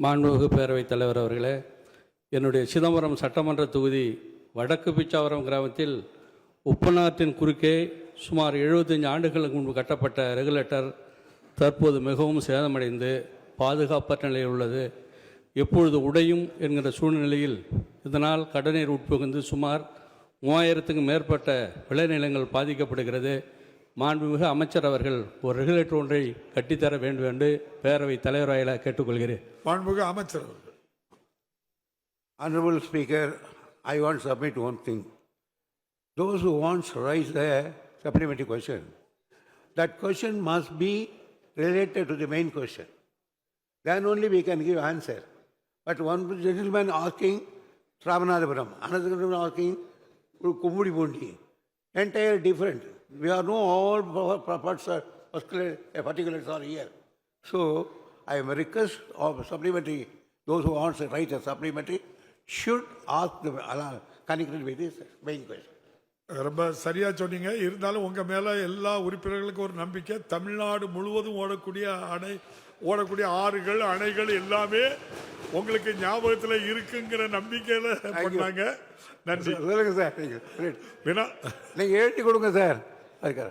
மாண்புமிகு பேரவைத் தலைவர் அவர்களே, என்னுடைய சிதம்பரம் சட்டமன்ற தொகுதி வடக்கு பிச்சாவரம் கிராமத்தில் உப்பனாற்றின் குறுக்கே சுமார் 75 ஆண்டுகளுக்கு முன்பு கட்டப்பட்ட ரெகுலேட்டர் தற்போது மிகவும் சேதமடைந்து பாதுகாப்பற்ற நிலையில் உள்ளது. எப்பொழுது உடையும் என்கிற சூழ்நிலையில் இதனால் கடநீர் உட்புகுந்து சுமார் 3000க்கும் மேற்பட்ட விளைநிலங்கள் பாதிக்கப்படுகிறது. மாண்புமிகு அமைச்சர் அவர்கள் ஒரு ரெகுலேட்டர் ஒன்றை கட்டித்தர வேண்டும் என்று பேரவைத் தலைவராக கேட்டுக்கொள்கிறேன். மாண்புமிகு அமைச்சர் அவர்கள். Honorable Speaker, I want to submit one thing. Those who want to raise a supplementary question, that question must be related to the main question. Then only we can give answer. But one gentleman asking Ramanathapuram, another gentleman asking Kummudipundi, entire different. We are no all parts are particulars are here. So I am a request of supplementary. Those who want to write a supplementary should ask the connected with this main question. ரொம்ப சரியா சொன்னீங்க. இருந்தாலும் உங்க மேல எல்லா உறுப்பினர்களுக்கும் ஒரு நம்பிக்கை. தமிழ்நாடு முழுவதும் ஓடக்கூடிய ஆறுகள் அணைகள் எல்லாமே உங்களுக்கு ஞாபகத்தில் இருக்குங்கிற நம்பிக்கையில பண்ணாங்க. நன்றி. சொல்லுங்க சார். நீங்க எழுதி கொடுங்க சார். அதுக்காக